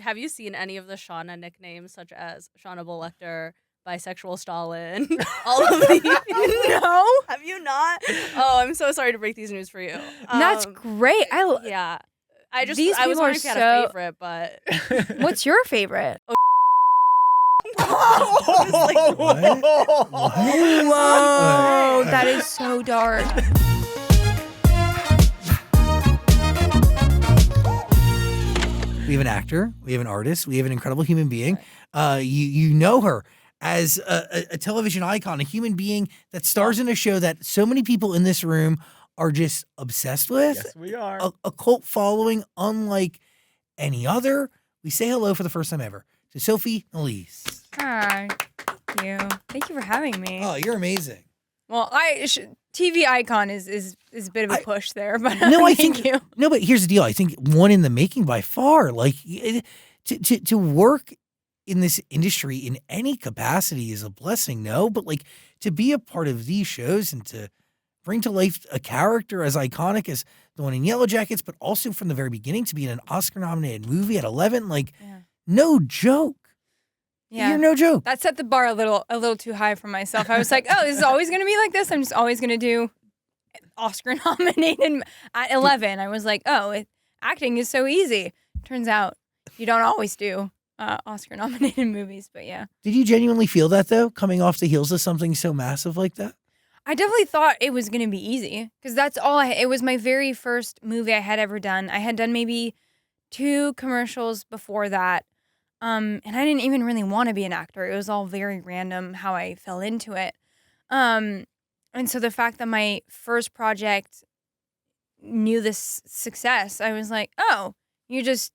have you seen any of the Shauna nicknames, such as Shauna Bolector, Bisexual Stalin, all of these? No. Have you not? Oh, I'm so sorry to break these news for you. That's great. Yeah. I was These people wondering are if you had so- a favorite, but What's your favorite? What? Whoa, that is so dark. We have an actor, we have an artist, we have an incredible human being. You know her as a television icon, a human being that stars in a show that so many people in this room are just obsessed with. Yes, we are. A cult following unlike any other. We say hello for the first time ever to Sophie Nélisse. Hi. Thank you. Thank you for having me. Oh, you're amazing. Well, TV icon is a bit of a push there, but No, I thank think you. no, but here's the deal. I think one in the making by far. Like to work in this industry in any capacity is a blessing. No, but like to be a part of these shows and to bring to life a character as iconic as the one in Yellowjackets, but also from the very beginning to be in an Oscar-nominated movie at 11, like no joke. Yeah. You're no joke. That set the bar a little too high for myself. I was like, oh, this is always going to be like this. I'm just always going to do Oscar nominated at 11. I was like, oh, acting is so easy. Turns out you don't always do Oscar nominated movies, but yeah. Did you genuinely feel that though, coming off the heels of something so massive like that? I definitely thought it was going to be easy because that's all it was my very first movie I had ever done. I had done maybe 2 commercials before that. And I didn't even really want to be an actor. It was all very random how I fell into it. And so the fact that my first project knew this success, I was like, oh, you just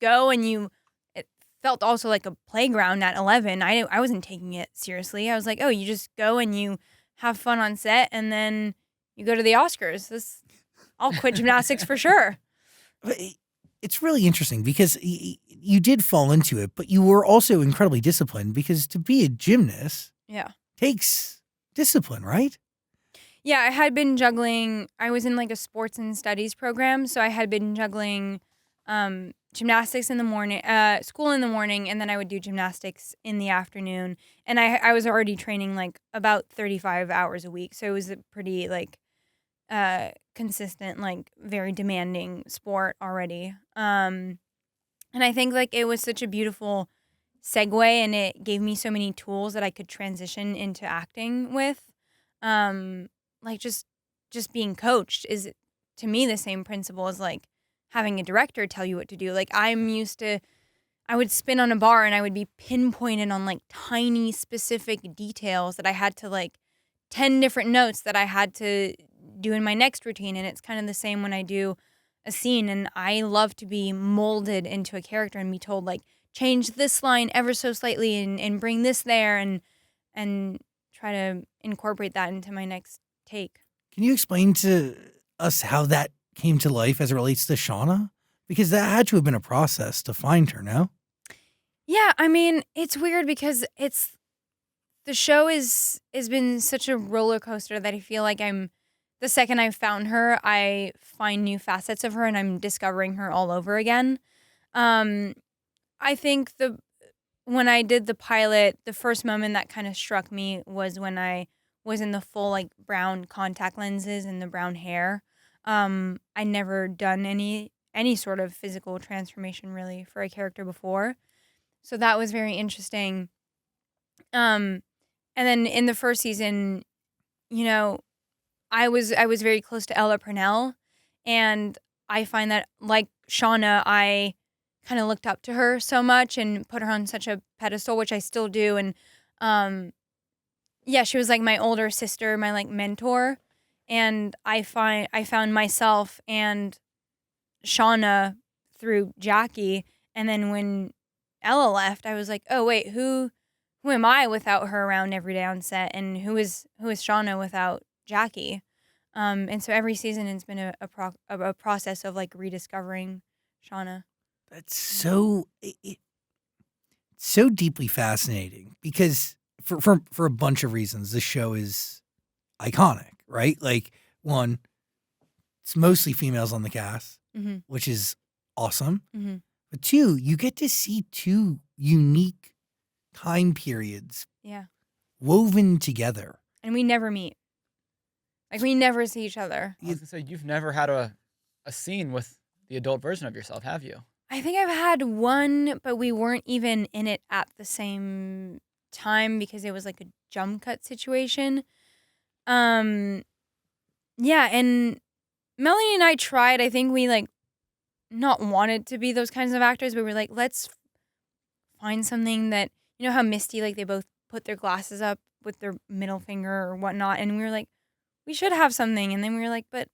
go and it felt also like a playground at 11. I wasn't taking it seriously. I was like, oh, you just go and you have fun on set and then you go to the Oscars. I'll quit gymnastics for sure. But it's really interesting because you did fall into it, but you were also incredibly disciplined because to be a gymnast takes discipline, right? Yeah, I had been juggling. I was in like a sports and studies program, so I had been juggling gymnastics in the morning, school in the morning, and then I would do gymnastics in the afternoon. And I was already training like about 35 hours a week, so it was a pretty like consistent, like very demanding sport already. And I think like it was such a beautiful segue and it gave me so many tools that I could transition into acting with. Like just being coached is to me the same principle as like having a director tell you what to do. Like I'm used to, I would spin on a bar and I would be pinpointed on like tiny specific details that I had to like 10 different notes that I had to do in my next routine. And it's kind of the same when I do a scene, and I love to be molded into a character and be told like change this line ever so slightly and bring this there and try to incorporate that into my next take. Can you explain to us how that came to life as it relates to Shauna? Because that had to have been a process to find her, no? Yeah, I mean, it's weird because the show has been such a roller coaster that I feel like the second I found her, I find new facets of her and I'm discovering her all over again. I think when I did the pilot, the first moment that kind of struck me was when I was in the full like brown contact lenses and the brown hair. I never done any sort of physical transformation really for a character before. So that was very interesting. And then in the first season, you know, I was very close to Ella Purnell, and I find that like Shauna, I kind of looked up to her so much and put her on such a pedestal, which I still do. And she was like my older sister, my like mentor, and I found myself and Shauna through Jackie. And then when Ella left, I was like, oh wait, who am I without her around every day on set, and who is Shauna without Jackie? And so every season it's been a process of like rediscovering Shauna. That's so deeply fascinating because for a bunch of reasons, the show is iconic, right? Like one, it's mostly females on the cast, which is awesome. But two, you get to see two unique time periods Yeah. woven together. And we never meet. Like, we never see each other. I was gonna say, you've never had a scene with the adult version of yourself, have you? I think I've had one, but we weren't even in it at the same time because it was like a jump cut situation. Yeah, and Melanie and I tried. I think we like not wanted to be those kinds of actors, but we're like, let's find something that, you know how Misty, like they both put their glasses up with their middle finger or whatnot, and we were like, we should have something. And then we were like, but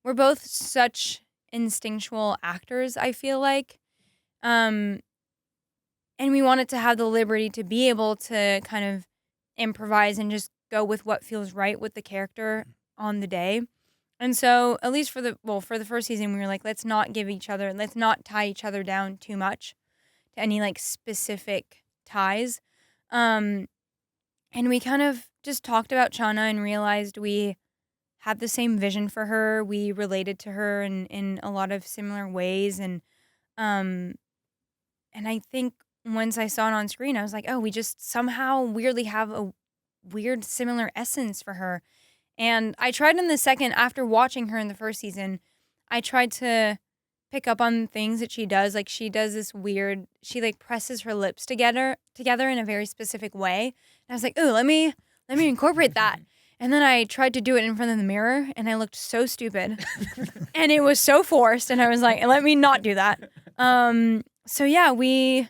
we're both such instinctual actors, I feel like. And we wanted to have the liberty to be able to kind of improvise and just go with what feels right with the character on the day. And so, at least for the first season, we were like, let's not tie each other down too much to any like specific ties. And we kind of just talked about Shauna and realized we had the same vision for her. We related to her in a lot of similar ways. And I think once I saw it on screen, I was like, oh, we just somehow weirdly have a weird similar essence for her. And I tried in the second, after watching her in the first season, I tried to pick up on things that she does. Like she does this weird, she like presses her lips together in a very specific way. And I was like, ooh, let me incorporate that. And then I tried to do it in front of the mirror and I looked so stupid and it was so forced. And I was like, let me not do that. So yeah, we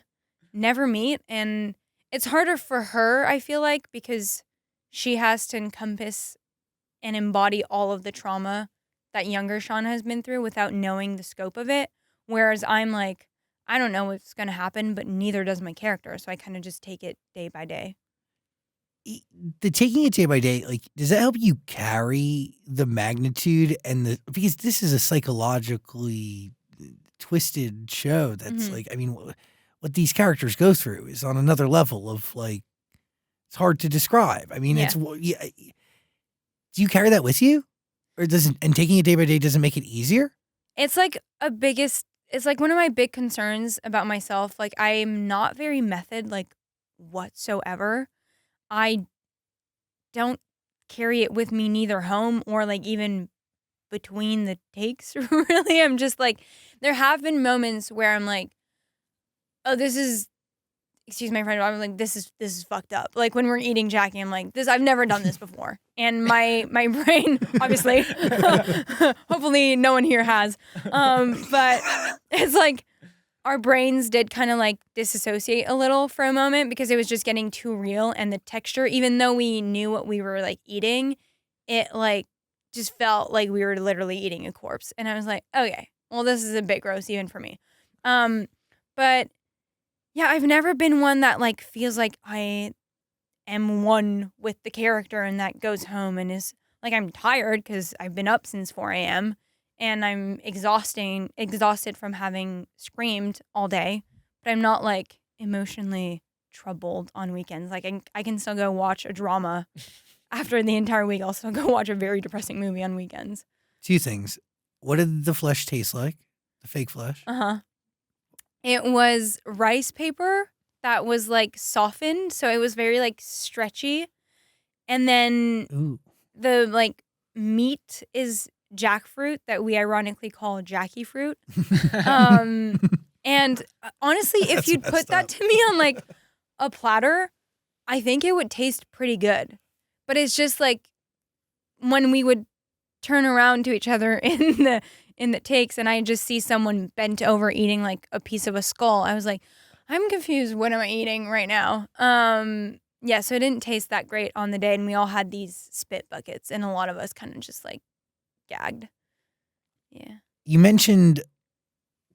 never meet and it's harder for her, I feel like, because she has to encompass and embody all of the trauma that younger Shauna has been through without knowing the scope of it. Whereas I'm like, I don't know what's going to happen, but neither does my character. So I kind of just take it day by day. The taking it day by day, like, does that help you carry the magnitude and because this is a psychologically twisted show that's like, I mean, what these characters go through is on another level of like, it's hard to describe. I mean, do you carry that with you? Or and taking it day by day doesn't make it easier? It's like it's like one of my big concerns about myself. Like I'm not very method, like whatsoever. I don't carry it with me neither home or like even between the takes, really. I'm just like, there have been moments where I'm like, oh, excuse my friend, I'm like, this is fucked up. Like when we're eating Jackie, I'm like, I've never done this before. And my brain, obviously, hopefully no one here has. But it's like our brains did kind of like disassociate a little for a moment because it was just getting too real. And the texture, even though we knew what we were like eating, it like just felt like we were literally eating a corpse. And I was like, okay, well, this is a bit gross even for me. But yeah, I've never been one that like feels like I am one with the character and that goes home and is like, I'm tired because I've been up since 4 a.m. and I'm exhausted from having screamed all day, but I'm not like emotionally troubled on weekends. Like I can still go watch a drama after the entire week. I'll still go watch a very depressing movie on weekends. Two things. What did the flesh taste like? The fake flesh? It was rice paper that was like softened, so it was very like stretchy. And then the like meat is jackfruit that we ironically call Jackie fruit. And honestly, if you'd put that to me on like a platter, I think it would taste pretty good. But it's just like when we would turn around to each other in the takes and I just see someone bent over eating like a piece of a skull, I was like, I'm confused. What am I eating right now? Yeah, so it didn't taste that great on the day and we all had these spit buckets and a lot of us kind of just like gagged. Yeah. You mentioned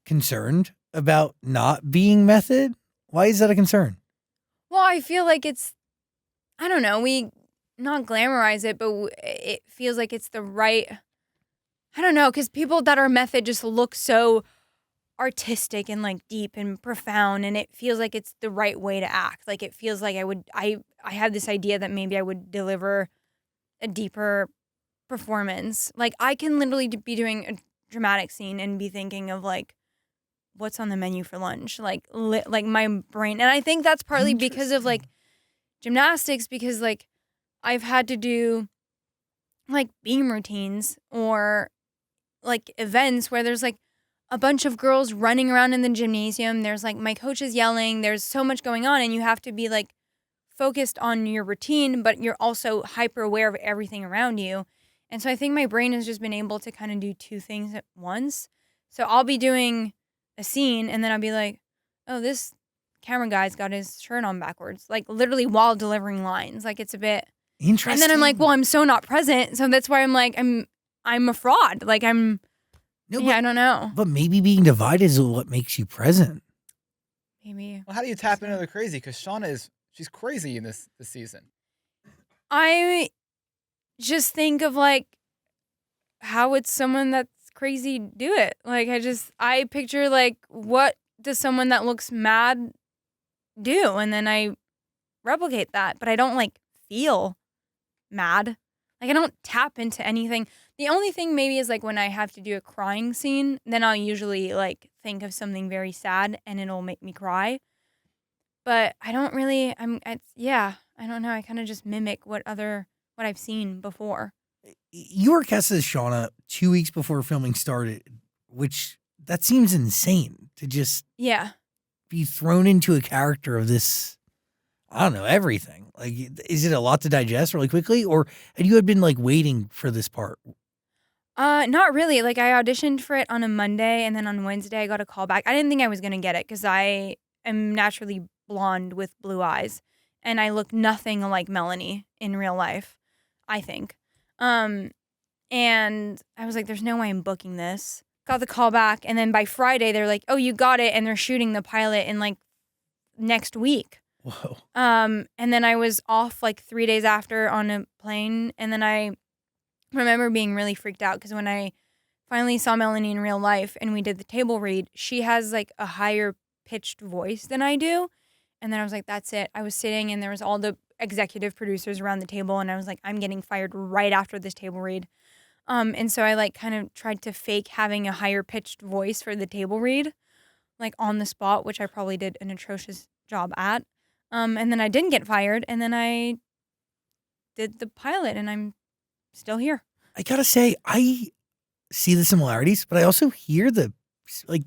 concerned about not being method. Why is that a concern? Well, I feel like I don't know, we not glamorize it, but it feels like it's the right, I don't know, because people that are method just look so artistic and like deep and profound, and it feels like it's the right way to act. Like it feels like I have this idea that maybe I would deliver a deeper performance. Like I can literally be doing a dramatic scene and be thinking of like what's on the menu for lunch, like my brain. And I think that's partly because of like gymnastics, because like I've had to do like beam routines or like events where there's like a bunch of girls running around in the gymnasium. There's like my coach is yelling. There's so much going on, and you have to be like focused on your routine, but you're also hyper aware of everything around you. And so I think my brain has just been able to kind of do two things at once. So I'll be doing a scene and then I'll be like, oh, this camera guy's got his shirt on backwards, like literally while delivering lines. Like it's a bit Interesting. And then I'm like, well, I'm so not present. So that's why I'm like, I'm a fraud. Like I don't know. But maybe being divided is what makes you present. Maybe. Well, how do you tap into the crazy? Because Shauna she's crazy in this season. I just think of like, how would someone that's crazy do it? Like I picture like, what does someone that looks mad do? And then I replicate that, but I don't like feel mad. Like I don't tap into anything. The only thing maybe is like when I have to do a crying scene, then I'll usually like think of something very sad and it'll make me cry. But I don't really, I don't know. I kind of just mimic what I've seen before. You were cast as Shauna 2 weeks before filming started, which that seems insane to just be thrown into a character of this. I don't know, everything. Like, is it a lot to digest really quickly, or had you been like waiting for this part? Not really. Like I auditioned for it on a Monday, and then on Wednesday I got a call back. I didn't think I was gonna get it because I am naturally blonde with blue eyes, and I look nothing like Melanie in real life, I think. And I was like, there's no way I'm booking this. Got the call back, and then by Friday they're like, oh, you got it, and they're shooting the pilot in like next week. Whoa. And then I was off like 3 days after on a plane, and then I remember being really freaked out because when I finally saw Melanie in real life and we did the table read, she has like a higher pitched voice than I do. And then I was like, that's it. I was sitting and there was all the executive producers around the table, and I was like, I'm getting fired right after this table read. And so I like kind of tried to fake having a higher pitched voice for the table read, like on the spot, which I probably did an atrocious job at. And then I didn't get fired, and then I did the pilot, and I'm still here. I gotta say, I see the similarities, but I also hear the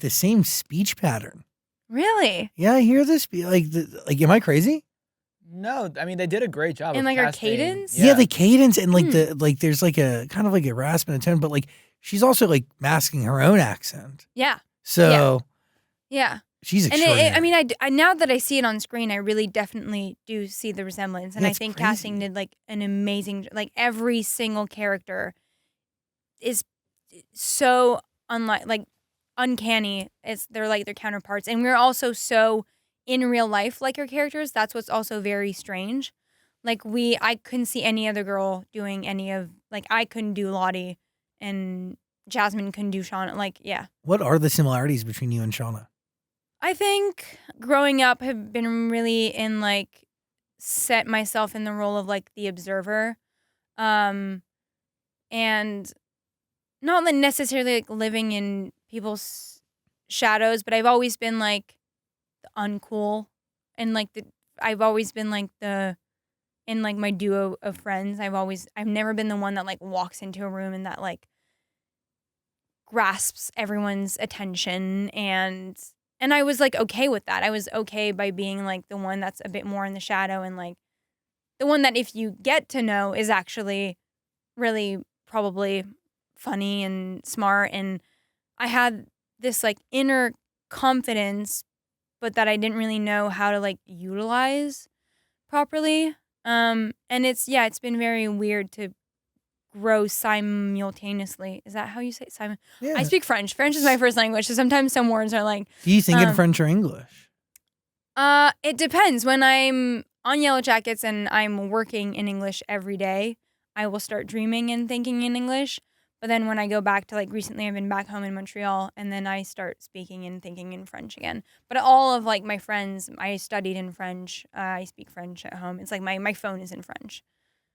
same speech pattern. Really? Yeah, I hear this. Am I crazy? No, I mean they did a great job. And of like our casting. cadence? Yeah, the cadence and there's like a kind of like a rasp in a tone, but like she's also like masking her own accent. Yeah. So Yeah. she's extraordinary. I now that I see it on screen, I really definitely do see the resemblance, and I think casting did like an amazing, like every single character is so uncanny. They're like their counterparts, and we're also so in real life like our characters. That's what's also very strange. Like I couldn't see any other girl doing any of, like I couldn't do Lottie, and Jasmine couldn't do Shauna. Like What are the similarities between you and Shauna? I think growing up have been really in like set myself in the role of like the observer, and not like necessarily like living in people's shadows, but I've always been like the uncool, and like I've always been like in like my duo of friends. I've never been the one that like walks into a room and that like grasps everyone's attention, and I was like okay with that. I was okay by being like the one that's a bit more in the shadow, and like the one that if you get to know is actually really probably funny and smart. And I had this like inner confidence, but that I didn't really know how to like utilize properly. And it's been very weird to grow simultaneously. Is that how you say it? Yeah. I speak French. French is my first language, so sometimes some words are like. Do you think in French or English? It depends. When I'm on Yellowjackets and I'm working in English every day, I will start dreaming and thinking in English. But then when I go back to like recently, I've been back home in Montreal, and then I start speaking and thinking in French again. But all of like my friends, I studied in French. I speak French at home. It's like my phone is in French.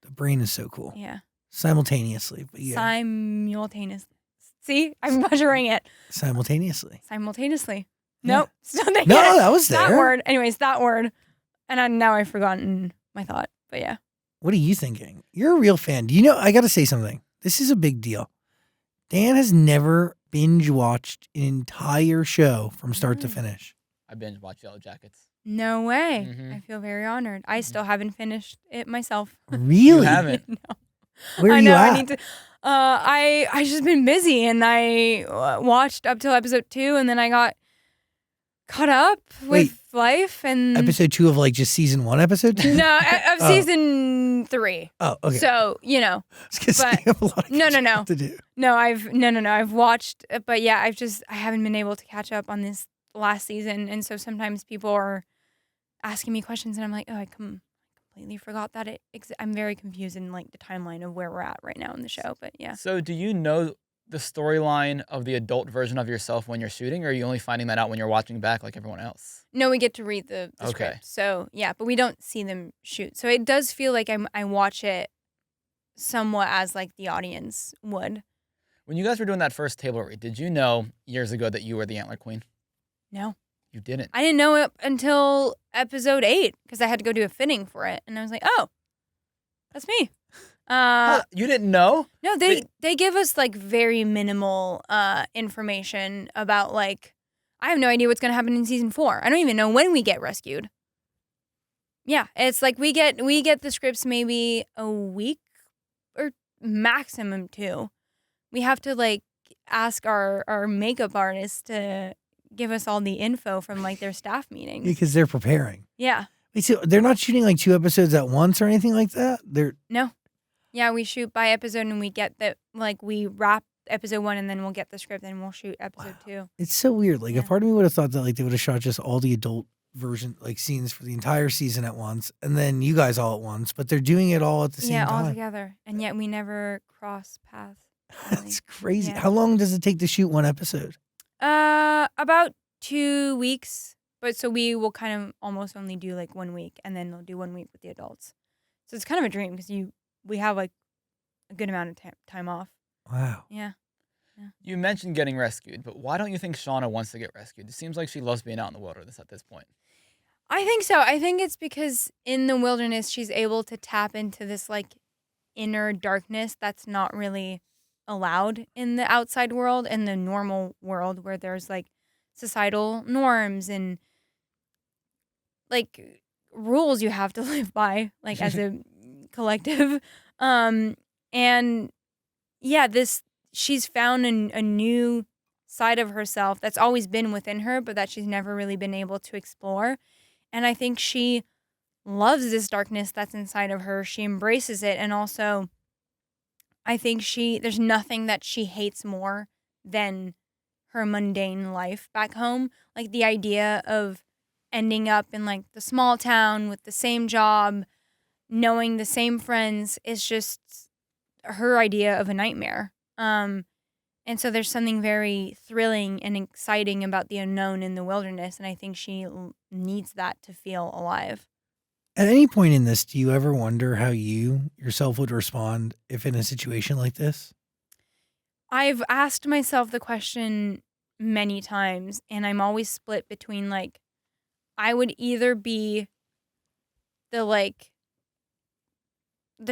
The brain is so cool. Yeah. Simultaneously. But yeah. Simultaneously. See, I'm measuring it. Simultaneously. Simultaneously. Nope. So they No, get it. that was That there. word. Anyways, that word. And now I've forgotten my thought. But yeah. What are you thinking? You're a real fan. Do you know, I got to say something. This is a big deal. Dan has never binge watched an entire show from start to Mm. finish. I binge watch Yellowjackets. No way. Mhm. I feel very honored. I still haven't finished it myself. Really? You haven't. No. Where are I you know. at? I need to. I just been busy, and I watched up till episode 2, and then I got caught up with life and Episode 2 of like just season 1, episode 2? no of Oh. season 3. Oh, okay. So you know, I was gonna say, but- you have a lot of no. catching up to do. no, I've watched, but yeah, I haven't been able to catch up on this last season, and so sometimes people are asking me questions, and I'm like, oh, I completely forgot that I'm very confused in like the timeline of where we're at right now in the show, but yeah. So do you know the storyline of the adult version of yourself when you're shooting, or are you only finding that out when you're watching back like everyone else? No, we get to read the Okay. script. So yeah, but we don't see them shoot. So it does feel like I watch it somewhat as like the audience would. When you guys were doing that first table read, did you know years ago that you were the Antler Queen? No, You didn't. I didn't know it until episode 8 because I had to go do a fitting for it, and I was like, oh, that's me. Huh, you didn't know? No, they give us like very minimal information about like I have no idea what's gonna happen in season 4. I don't even know when we get rescued. Yeah, it's like we get the scripts maybe a week or maximum 2. We have to like ask our makeup artist to give us all the info from like their staff meetings. Because they're preparing. Yeah. Wait, so they're not shooting like 2 episodes at once or anything like that? No. Yeah, we shoot by episode and we get that like we wrap episode 1 and then we'll get the script and we'll shoot episode 2. It's so weird. Like, a Yeah. part of me would have thought that like they would have shot just all the adult version, like scenes for the entire season at once, and then you guys all at once, but they're doing it all at the same Yeah, all time. together. And yet we never cross paths. really. That's crazy. Yeah. How long does it take to shoot one episode? About 2 weeks. But so we will kind of almost only do like 1 week and then they'll do 1 week with the adults. So it's kind of a dream because we have like a good amount of time off. Wow. Yeah. You mentioned getting rescued, but why don't you think Shauna wants to get rescued? It seems like she loves being out in the wilderness at this point. I think so. I think it's because in the wilderness she's able to tap into this like inner darkness that's not really allowed in the outside world and the normal world where there's like societal norms and like rules you have to live by like as a collective. And yeah, she's found a new side of herself that's always been within her, but that she's never really been able to explore. And I think she loves this darkness that's inside of her. She embraces it. And also, I think there's nothing that she hates more than her mundane life back home. Like the idea of ending up in like the small town with the same job, knowing the same friends is just her idea of a nightmare. And so there's something very thrilling and exciting about the unknown in the wilderness. And I think she needs that to feel alive. At any point in this, do you ever wonder how you yourself would respond if in a situation like this? I've asked myself the question many times, and I'm always split between like, I would either be the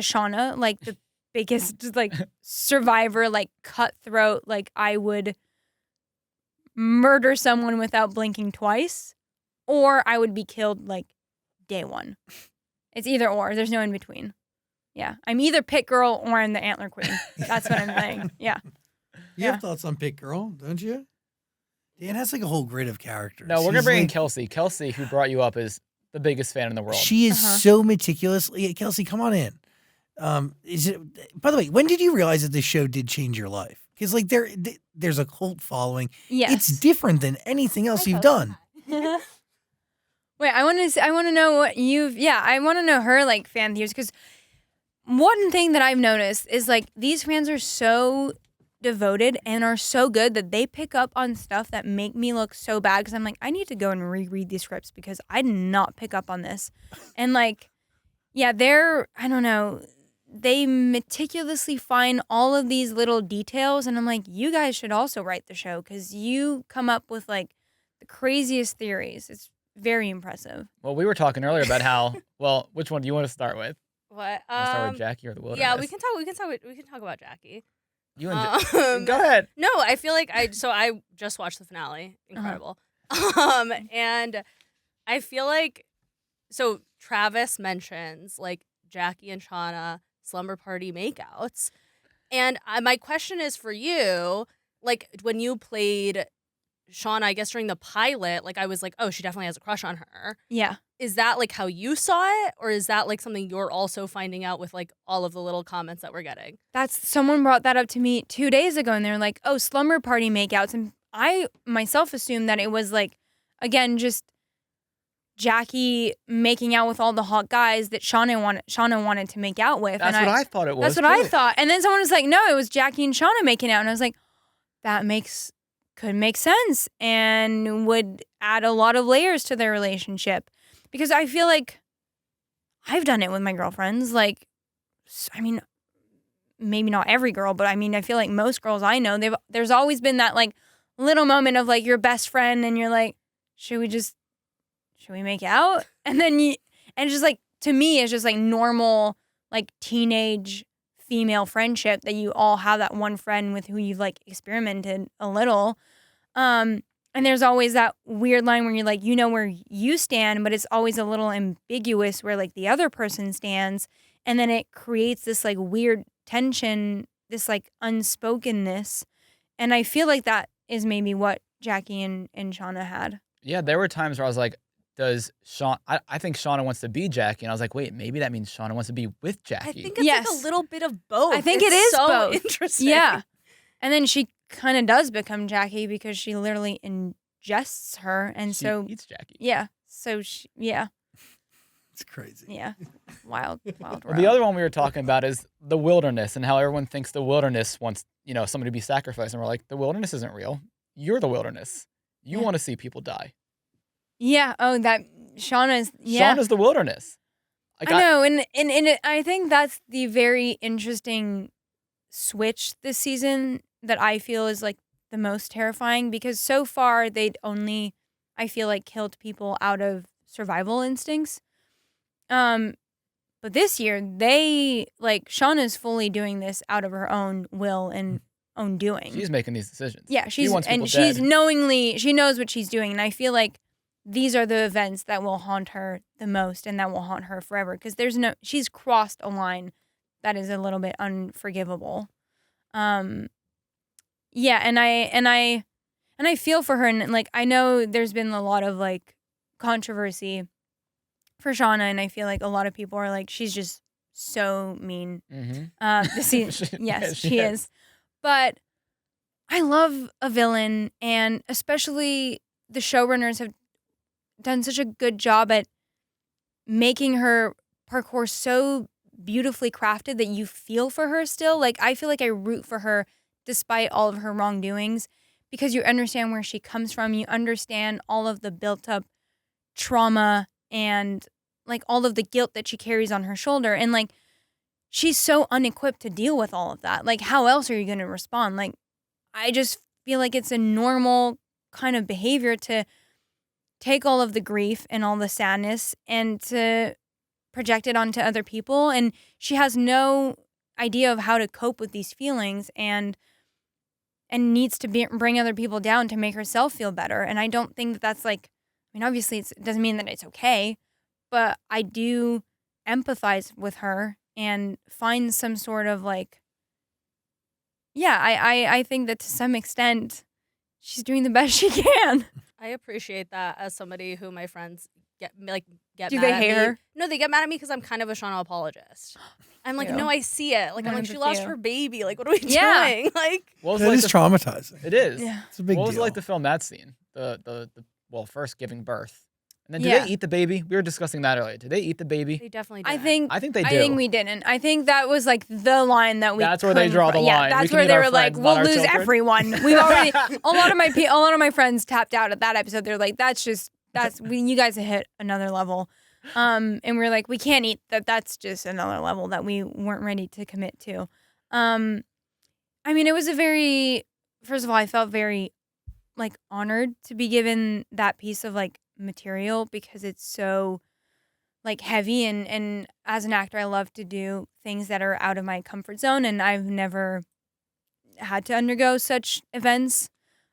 Shauna, like the biggest like survivor, like cutthroat, like I would murder someone without blinking twice, or I would be killed like day 1. It's either or. There's no in between. Yeah, I'm either pit girl or I'm the antler queen. That's what I'm saying. Yeah. You Yeah. have thoughts on Pit Girl, don't you? Dan has like a whole grid of characters. No, we're gonna He's bring in like- Kelsey. Kelsey, who brought you up, is the biggest fan in the world. She is Uh-huh. so meticulous. Yeah, Kelsey, come on in. Is it? By the way, when did you realize that this show did change your life? Because like there's a cult following. Yes. It's different than anything else you've done. Wait, I want to know what I want to know her like fan theories, because one thing that I've noticed is like these fans are so devoted and are so good that they pick up on stuff that make me look so bad, because I'm like, I need to go and reread these scripts because I did not pick up on this. And like, yeah, I don't know, they meticulously find all of these little details, and I'm like, you guys should also write the show because you come up with like the craziest theories. It's very impressive. Well, we were talking earlier about how. Well, which one do you want to start with? What? Want to start with Jackie or the Wilderness? Yeah, we can talk about Jackie. You and go ahead. No, I feel like I just watched the finale. Incredible. And I feel like so Travis mentions like Jackie and Shauna slumber party makeouts. And my question is for you, like when you played Shauna, I guess during the pilot, like I was like, oh, she definitely has a crush on her. Yeah. Is that like how you saw it? Or is that like something you're also finding out with like all of the little comments that we're getting? Someone brought that up to me 2 days ago and they're like, oh, slumber party makeouts. And I myself assumed that it was like, again, just Jackie making out with all the hot guys that Shauna wanted to make out with. That's what I thought it was. That's what I thought. And then someone was like, no, it was Jackie and Shauna making out. And I was like, that could make sense and would add a lot of layers to their relationship. Because I feel like I've done it with my girlfriends. Like, I mean, maybe not every girl, but I mean, I feel like most girls I know, there's always been that like little moment of like your best friend and you're like, should we make out? And then and just like, to me, it's just like normal, like teenage female friendship that you all have that one friend with who you've like experimented a little. And there's always that weird line where you're like, you know where you stand, but it's always a little ambiguous where like the other person stands. And then it creates this like weird tension, this like unspokenness. And I feel like that is maybe what Jackie and Shauna had. Yeah, there were times where I was like, does Shauna, I think Shauna wants to be Jackie. And I was like, wait, maybe that means Shauna wants to be with Jackie. I think it's like a little bit of both. I think it's it is so both. Interesting. Yeah. And then she kind of does become Jackie because she literally ingests her. And She so, eats Jackie. yeah. So, yeah. It's crazy. Yeah. Wild Well, world. the other one we were talking about is the wilderness and how everyone thinks the wilderness wants, somebody to be sacrificed. And we're like, the wilderness isn't real. You're the wilderness. You want to see people die. Yeah. Oh, that Shauna's. Yeah. Shauna's the wilderness. Like, I know. And I think that's the very interesting switch this season that I feel is like the most terrifying because so far they'd only, I feel like, killed people out of survival instincts. But this year Shauna's fully doing this out of her own will and own doing. She's making these decisions. Yeah, she wants people she's dead. she knows what she's doing, and I feel like these are the events that will haunt her the most and that will haunt her forever because she's crossed a line that is a little bit unforgivable. Yeah, and I feel for her, and like I know there's been a lot of like controversy for Shauna, and I feel like a lot of people are like, she's just so mean. Mm-hmm. Yes, she is. But I love a villain, and especially the showrunners have done such a good job at making her parkour so beautifully crafted that you feel for her still. Like, I feel like I root for her despite all of her wrongdoings because you understand where she comes from. You understand all of the built up trauma and like all of the guilt that she carries on her shoulder. And like, she's so unequipped to deal with all of that. Like, how else are you going to respond? Like, I just feel like it's a normal kind of behavior to take all of the grief and all the sadness and to project it onto other people. And she has no idea of how to cope with these feelings and needs to bring other people down to make herself feel better. And I don't think that that's like, I mean, obviously it doesn't mean that it's okay, but I do empathize with her and find some sort of like, yeah, I think that to some extent she's doing the best she can. I appreciate that as somebody who my friends get Do mad they at hate me. her? No, they get mad at me because I'm kind of a Shauna apologist. I'm like, Ew. no, I see it. Like, I'm like, she Good lost for you. her baby. Like, what are we Yeah. doing? Like, What was That is traumatizing. It is. Yeah. It's a big What was it deal. like to film that scene? Well, first giving birth. And then do Yeah. they eat the baby? We were discussing that earlier. Did they eat the baby? they definitely did. I think they do. I think we didn't. I think that was like the line that we. That's where they couldn't draw the yeah, line. We that's can where eat they our were like, friends, "We'll not our lose children." everyone." We've already a lot of my friends tapped out at that episode. They're like, you guys have hit another level," and we're like, we can't eat that. That's just another level that we weren't ready to commit to. I mean, it was first of all, I felt very like honored to be given that piece of like material because it's so like heavy and as an actor I love to do things that are out of my comfort zone, and I've never had to undergo such events.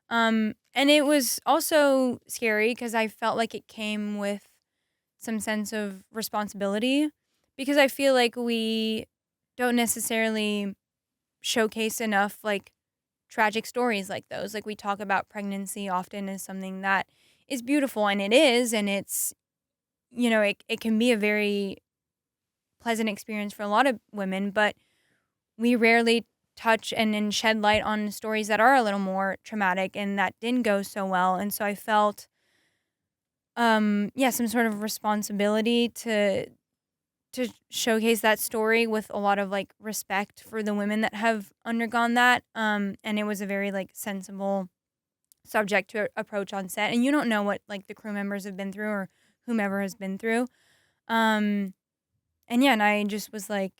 And it was also scary because I felt like it came with some sense of responsibility because I feel like we don't necessarily showcase enough like tragic stories like those. Like we talk about pregnancy often as something that is beautiful, and it is, and it's, you know, it can be a very pleasant experience for a lot of women, but we rarely touch and shed light on stories that are a little more traumatic and that didn't go so well. And so I felt some sort of responsibility to showcase that story with a lot of like respect for the women that have undergone that. And it was a very like sensible subject to approach on set. And you don't know what like the crew members have been through or whomever has been through. And I just was like,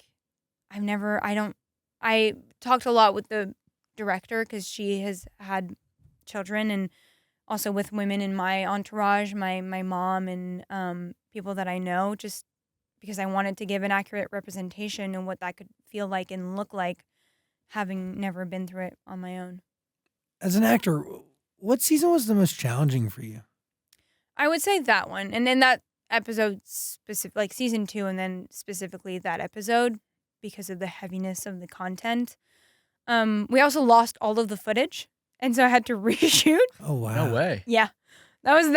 I talked a lot with the director because she has had children, and also with women in my entourage, my mom and people that I know, just because I wanted to give an accurate representation of what that could feel like and look like, having never been through it on my own. As an actor, what season was the most challenging for you? I would say that one, and then that episode specific, like season 2, and then specifically that episode because of the heaviness of the content. We also lost all of the footage, and so I had to reshoot. Oh wow! No way. Yeah, that was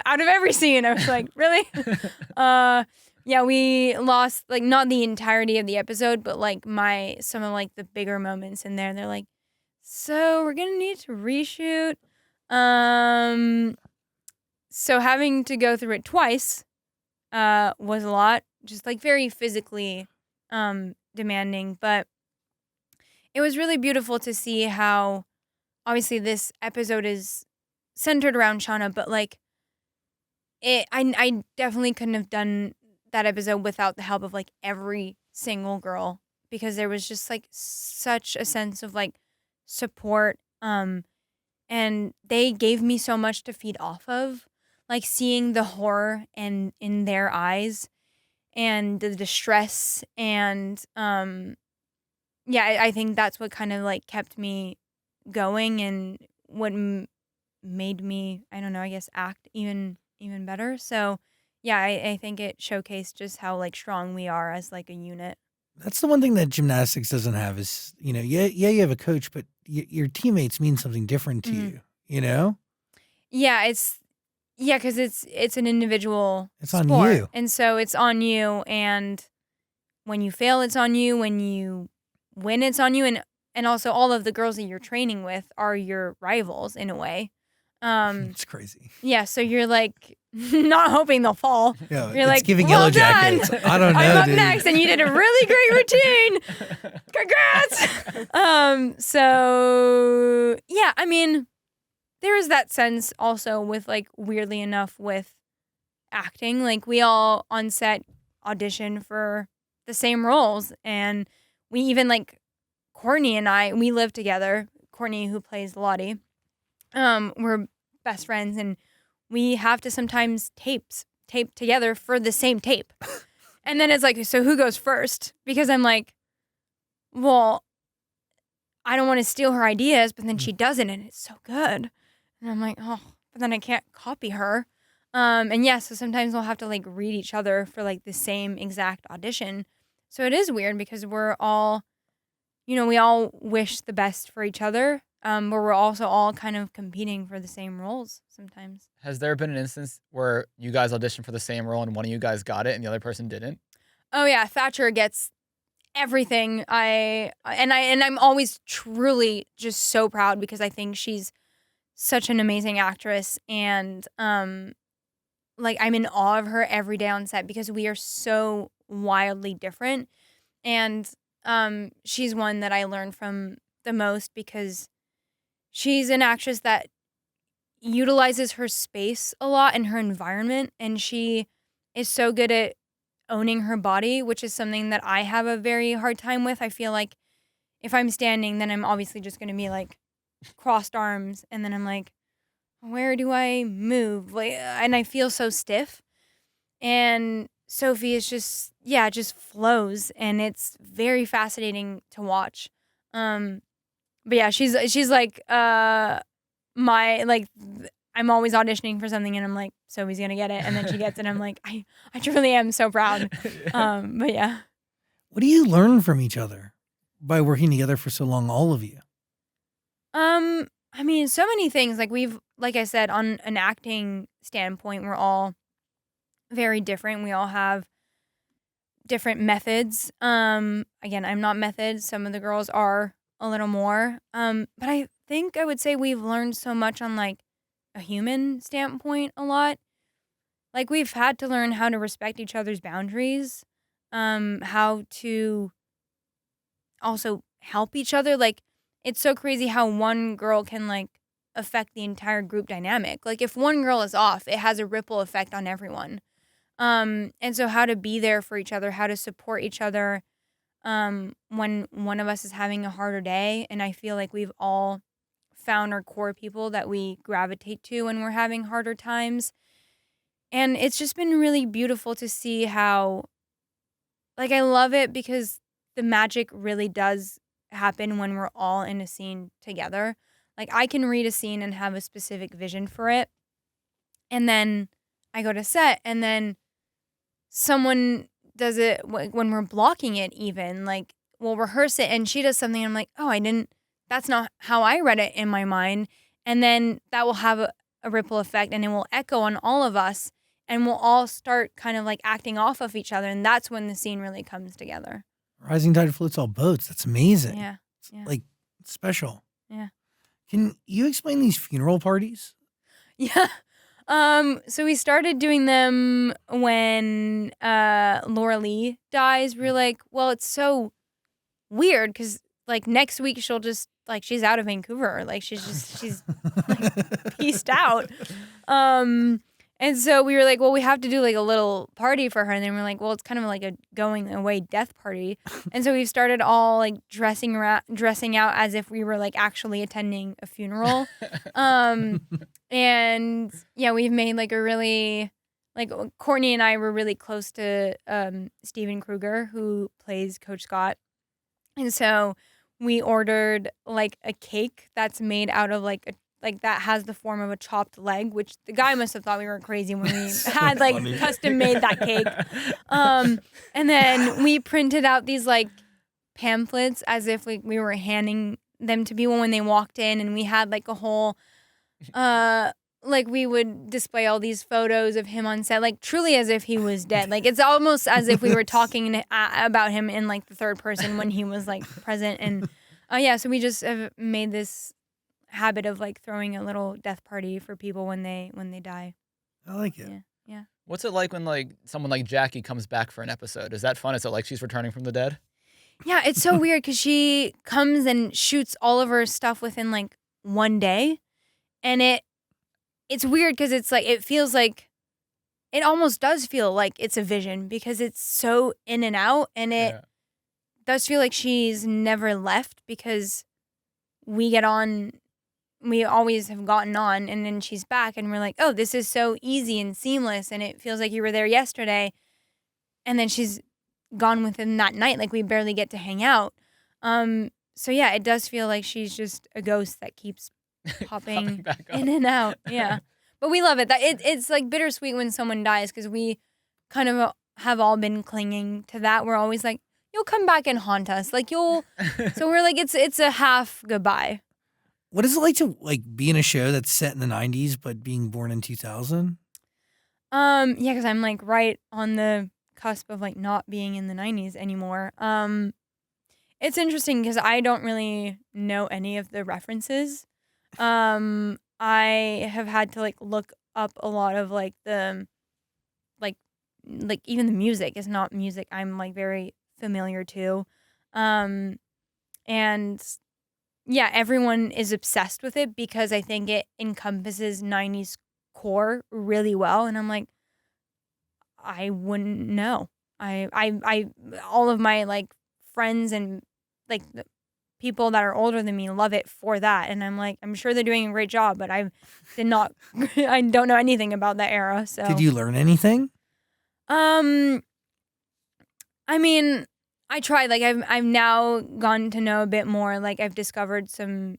out of every scene. I was like, really? Yeah, we lost like not the entirety of the episode, but like some of like the bigger moments in there. They're like, so we're gonna need to reshoot. So having to go through it twice was a lot, just like very physically demanding, but it was really beautiful to see how obviously this episode is centered around Shauna, but like I definitely couldn't have done that episode without the help of like every single girl, because there was just like such a sense of like support, and they gave me so much to feed off of, like seeing the horror and in their eyes and the distress, and I think that's what kind of like kept me going and what made me, I don't know, I guess act even better. So yeah, I think it showcased just how like strong we are as like a unit. That's the one thing that gymnastics doesn't have is, you know, you have a coach, but your teammates mean something different to you, you know? Yeah, because it's an individual It's sport. on you. And so it's on you, and when you fail, it's on you. When you win, it's on you. And also all of the girls that you're training with are your rivals in a way. It's crazy. Yeah, so you're like not hoping they'll fall. Yeah, You're it's like, giving well Yellowjackets. done. I don't know, I'm up dude. next, and you did a really great routine. Congrats. So yeah, I mean, there is that sense also with like, weirdly enough, with acting. Like we all on set audition for the same roles, and we even like Courtney and I, we live together. Courtney, who plays Lottie, we're best friends, and we have to sometimes tape together for the same tape. And then it's like, so who goes first? Because I'm like, well, I don't want to steal her ideas, but then she does it and it's so good. And I'm like, oh, but then I can't copy her. And yeah, so sometimes we'll have to like read each other for like the same exact audition. So it is weird because we're all, you know, we all wish the best for each other. But we're also all kind of competing for the same roles sometimes. Has there been an instance where you guys auditioned for the same role and one of you guys got it and the other person didn't? Oh yeah, Thatcher gets everything. I'm always truly just so proud because I think she's such an amazing actress, and like I'm in awe of her every day on set because we are so wildly different, and she's one that I learn from the most because she's an actress that utilizes her space a lot and her environment, and she is so good at owning her body, which is something that I have a very hard time with. I feel like if I'm standing, then I'm obviously just going to be like crossed arms, and then I'm like, where do I move? Like, and I feel so stiff. And Sophie is just flows, and it's very fascinating to watch. But yeah, she's like my like I'm always auditioning for something, and I'm like, Sophie's gonna get it, and then she gets it. And I'm like, I truly am so proud. But yeah. What do you learn from each other by working together for so long, all of you? I mean, so many things. Like I said, on an acting standpoint, we're all very different. We all have different methods. Again, I'm not methods. Some of the girls are a little more. But I think I would say we've learned so much on like a human standpoint a lot. Like we've had to learn how to respect each other's boundaries, how to also help each other. Like it's so crazy how one girl can like affect the entire group dynamic. Like if one girl is off, it has a ripple effect on everyone. And so how to be there for each other, how to support each other when one of us is having a harder day. And I feel like we've all found our core people that we gravitate to when we're having harder times. And it's just been really beautiful to see how, like, I love it because the magic really does happen when we're all in a scene together. Like, I can read a scene and have a specific vision for it. And then I go to set, and then someone does it when we're blocking it even. Like, we'll rehearse it, and she does something, and I'm like, oh, that's not how I read it in my mind. And then that will have a ripple effect, and it will echo on all of us. And we'll all start kind of like acting off of each other. And that's when the scene really comes together. Rising tide floats all boats. That's amazing. Yeah. It's like special. Yeah. Can you explain these funeral parties? Yeah. So we started doing them when Laura Lee dies. We were like, well, it's so weird because like next week she'll just like she's out of Vancouver. Like she's like peaced out. And so we were like, well, we have to do like a little party for her. And then we're like, well, it's kind of like a going away death party. And so we've started all like dressing out as if we were like actually attending a funeral. And yeah, we've made like a really, like Courtney and I were really close to Steven Kruger, who plays Coach Scott. And so we ordered like a cake that's made out of like that has the form of a chopped leg, which the guy must have thought we were crazy when we had like custom made that cake. And then we printed out these like pamphlets as if we were handing them to people when they walked in, and we had like a whole like we would display all these photos of him on set, like truly as if he was dead. Like it's almost as if we were talking about him in like the third person when he was like present. And yeah, so we just have made this habit of like throwing a little death party for people when they die. I like it. Yeah. What's it like when like someone like Jackie comes back for an episode? Is that fun? Is it like she's returning from the dead? Yeah, it's so weird because she comes and shoots all of her stuff within like one day, and it's weird because it's like it feels like it almost does feel like it's a vision because it's so in and out, and it does feel like she's never left because we get on. We always have gotten on, and then she's back, and we're like, oh, this is so easy and seamless, and it feels like you were there yesterday. And then she's gone within that night, like we barely get to hang out. So yeah, it does feel like she's just a ghost that keeps popping in and out. Yeah, but we love it. It's like bittersweet when someone dies because we kind of have all been clinging to that. We're always like, you'll come back and haunt us, like you'll. So we're like, it's a half goodbye. What is it like to like be in a show that's set in the 90s but being born in 2000? Yeah, because I'm like right on the cusp of like not being in the 90s anymore. It's interesting because I don't really know any of the references. I have had to like look up a lot of like the like even the music is not music I'm like very familiar to. And yeah, everyone is obsessed with it because I think it encompasses 90s core really well. And I'm like, I wouldn't know. I all of my like friends and like people that are older than me love it for that. And I'm like, I'm sure they're doing a great job, but I don't know anything about that era. So Did you learn anything? I mean, I tried. Like I've now gotten to know a bit more. Like I've discovered some,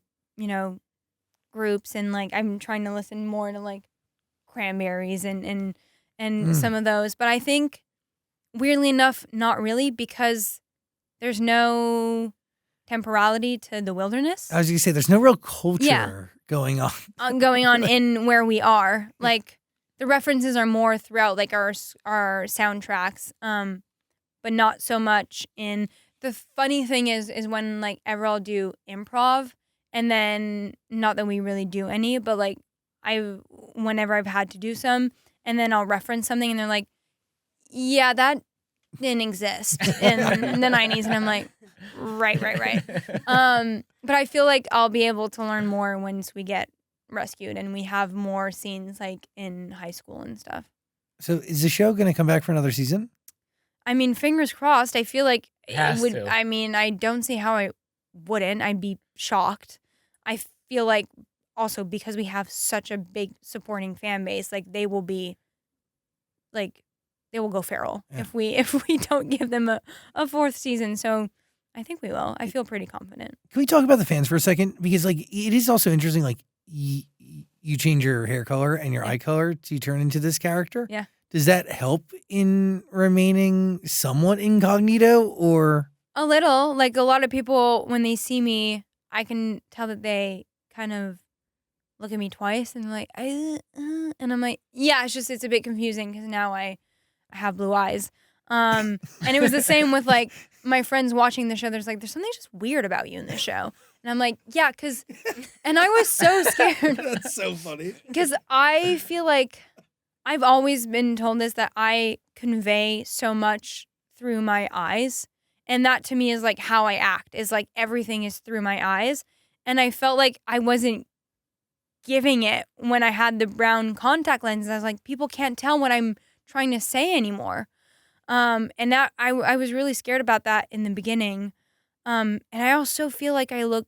groups, and like I'm trying to listen more to like Cranberries and some of those. But I think weirdly enough, not really, because there's no temporality to the wilderness. I was gonna say there's no real culture going on in where we are. Like the references are more throughout like our soundtracks, but not so much in. The funny thing is when like ever I'll do improv, and then not that we really do any, but like whenever I've had to do some, and then I'll reference something, and they're like, yeah, that didn't exist in the 90s, and I'm like, right. But I feel like I'll be able to learn more once we get rescued and we have more scenes like in high school and stuff. So is the show going to come back for another season? I mean, fingers crossed. I feel like Has it would. to. I mean, I don't see how I wouldn't. I'd be shocked. I feel like also because we have such a big supporting fan base, like they will be, like, they will go feral if we don't give them a fourth season. So I think we will. I feel pretty confident. Can we talk about the fans for a second? Because like it is also interesting. Like you change your hair color and your eye color to turn into this character. Yeah. Does that help in remaining somewhat incognito, or A little. Like a lot of people, when they see me, I can tell that they kind of look at me twice and they're like, and I'm like, yeah, it's a bit confusing because now I have blue eyes. And it was the same with like my friends watching the show. There's something just weird about you in this show. And I'm like, yeah, and I was so scared. That's so funny. Because I feel like I've always been told this, that I convey so much through my eyes. And that to me is like how I act, is like everything is through my eyes. And I felt like I wasn't giving it when I had the brown contact lenses. I was like, people can't tell what I'm trying to say anymore. And that I was really scared about that in the beginning. And I also feel like I look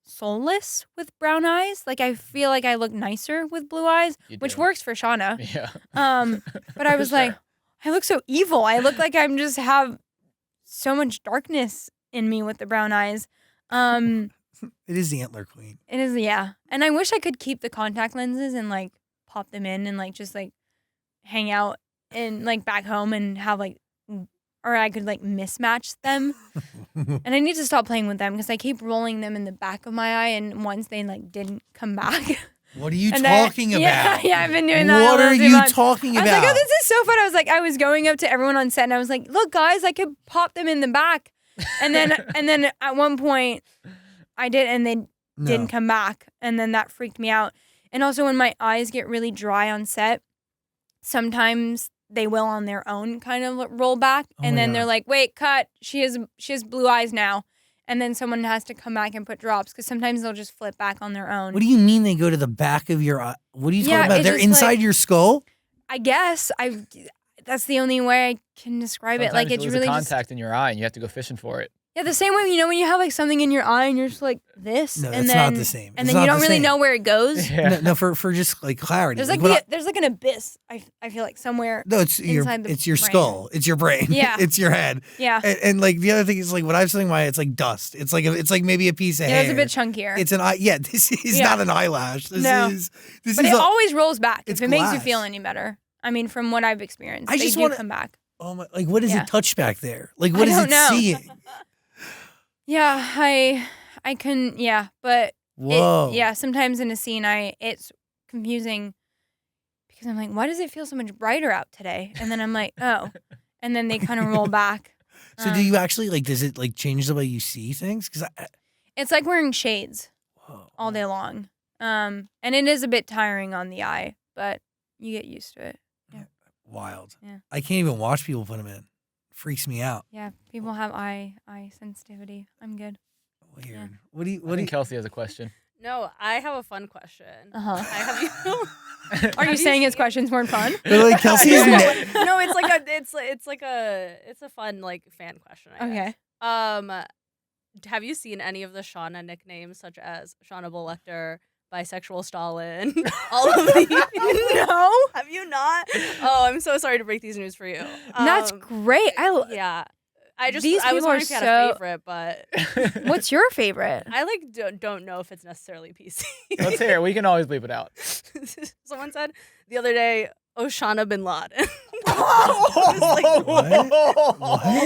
soulless with brown eyes. Like I feel like I look nicer with blue eyes, which works for Shauna. Yeah. But I was like, I look so evil. I look like I'm just have so much darkness in me with the brown eyes. It is the antler queen. It is, yeah. And I wish I could keep the contact lenses and like pop them in and like just like hang out and like back home and have like, or I could like mismatch them. And I need to stop playing with them because I keep rolling them in the back of my eye, and once they like didn't come back. What are you And talking about? Yeah, I've been doing that. What a are little too you much. talking I was about? like, oh, this is so fun. I was going up to everyone on set and I was like, look, guys, I could pop them in the back. And then at one point I did, and they didn't come back. And then that freaked me out. And also when my eyes get really dry on set, sometimes they will on their own kind of roll back. And then they're like, wait, cut. She has blue eyes now. And then someone has to come back and put drops because sometimes they'll just flip back on their own. What do you mean they go to the back of your eye? What are you talking about? They're just inside like- your skull? I guess that's the only way I can describe it. Like Sometimes it's you lose really a just contact in your eye and you have to go fishing for it. Yeah, the same way, when you have like something in your eye and you're just like this. No, and that's then, not the same. And It's then you not don't the really same. know where it goes. Yeah. No, for just like clarity. There's there's like an abyss, I feel like, somewhere. No, it's your inside the brain. Skull. It's your brain. Yeah. It's your head. Yeah. And like the other thing is like when I have something in my eye, it's like dust. It's like maybe a piece of hair. Yeah, it's a bit chunkier. It's an eye. Yeah, this is not an eyelash. This is but it always rolls back it's if it makes you glass. feel any better. I mean, from what I've experienced, I they just do wanna- come back. Oh my! Like what does Yeah. it touch back there? Like what I is don't it know. seeing? Yeah, I couldn't. Yeah, but Whoa. sometimes in a scene, it's confusing because I'm like, why does it feel so much brighter out today? And then I'm like, oh, and then they kind of roll back. So do you actually like? Does it like change the way you see things? Because It's like wearing shades whoa. all day long. And it is a bit tiring on the eye, but you get used to it. Wild. Yeah. I can't even watch people put them in. Freaks me out. Yeah, people have eye sensitivity. I'm good. Weird. Yeah. What do you? I What do you? think Kelsey has a question. No, I have a fun question. Uh-huh. I have you. Are you saying his questions weren't fun? They're like Kelsey's. no, ne- no, it's a fun like fan question. I guess. Okay. have you seen any of the Shauna nicknames, such as Shauna Lecter, bisexual Stalin, all of these? No. Have you not? Oh, I'm so sorry to break these news for you. That's great. Yeah. I was These people wondering are if you had so- a favorite, but What's your favorite? I don't know if it's necessarily PC. Let's hear it. We can always leave it out. Someone said the other day, Osama bin Laden.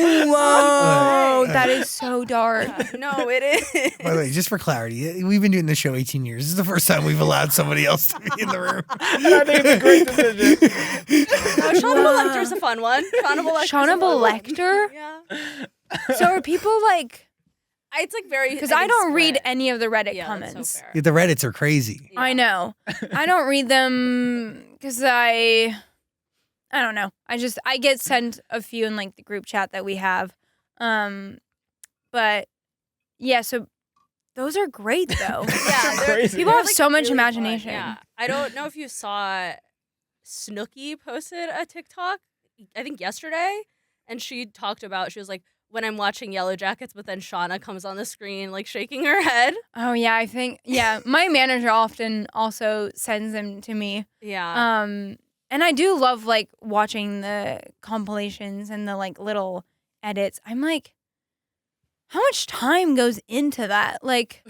Whoa, that is so dark. No, it is. By the way, just for clarity, we've been doing this show 18 years. This is the first time we've allowed somebody else to be in the room. I think it's a great decision. Shauna Lecter's a fun one. Shauna Lecter? Yeah. So are people like? It's like very Because I don't read split. any of the Reddit Yeah, that's comments. so fair. Yeah, the Reddits are crazy. Yeah. I know. I don't read them because I don't know. I get sent a few in like the group chat that we have. But yeah, so those are great though. Yeah, Crazy. People have like, so much really fun. imagination. Yeah. I don't know if you saw Snooki posted a TikTok, I think yesterday, and she was like, when I'm watching Yellowjackets, but then Shauna comes on the screen like shaking her head. Oh yeah, I think my manager often also sends them to me. Yeah. And I do love like watching the compilations and the like little edits. I'm like, how much time goes into that? Like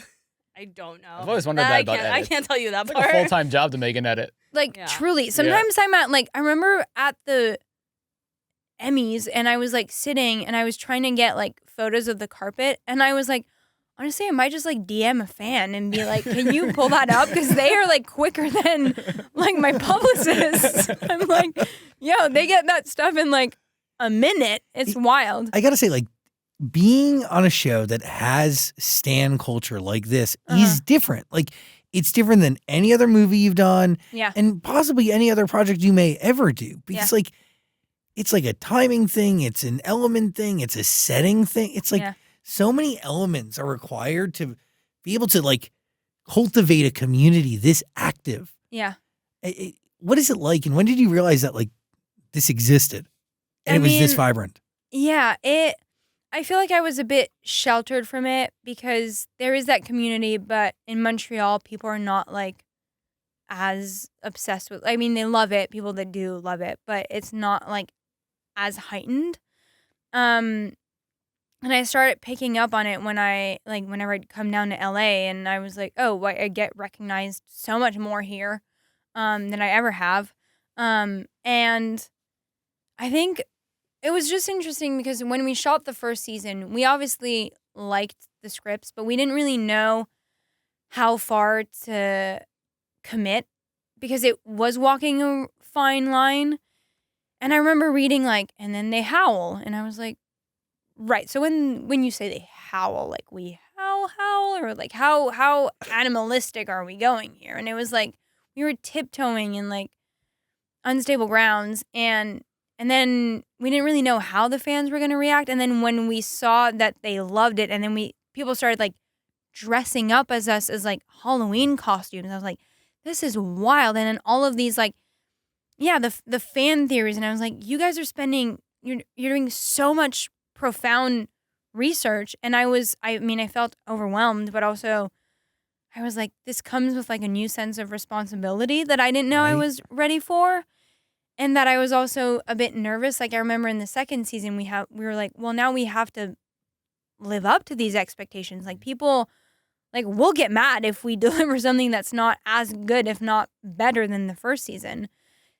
I don't know. I've always wondered That that I about can't, I edits. can't tell you that It's part. like a full-time job to make an edit. Yeah. truly. Sometimes I'm at like I remember at the Emmys and I was like sitting and I was trying to get like photos of the carpet and I was like, honestly, I might just like DM a fan and be like, can you pull that up? Because they are like quicker than like my publicists. I'm like, yo, they get that stuff in like a minute. It's wild. I gotta say, like, being on a show that has stan culture like this is different. Like, it's different than any other movie you've done, Yeah. and possibly any other project you may ever do. Because like, it's like a timing thing, it's an element thing, it's a setting thing. It's like so many elements are required to be able to like cultivate a community this active. Yeah. What is it like, and when did you realize that like this existed and I it was this mean, vibrant? Yeah, I feel like I was a bit sheltered from it because there is that community, but in Montreal, people are not like as obsessed with. I mean, they love it. People that do love it, but it's not like as heightened. And I started picking up on it when whenever I'd come down to LA, and I was like, oh, I get recognized so much more here than I ever have. And I think it was just interesting because when we shot the first season, we obviously liked the scripts, but we didn't really know how far to commit because it was walking a fine line. And I remember reading like, and then they howl. And I was like, right. So when you say they howl, like we howl, or like how animalistic are we going here? And it was like, we were tiptoeing in like unstable grounds. And then we didn't really know how the fans were going to react. And then when we saw that they loved it, and then people started like dressing up as us as like Halloween costumes. I was like, this is wild. And then all of these like, the fan theories. And I was like, you guys are you're doing so much profound research. And I felt overwhelmed, but also I was like, this comes with like a new sense of responsibility that I didn't know I was ready for. And that I was also a bit nervous. Like I remember in the second season, we were like, well, now we have to live up to these expectations. Like people, like we'll get mad if we deliver something that's not as good, if not better than the first season.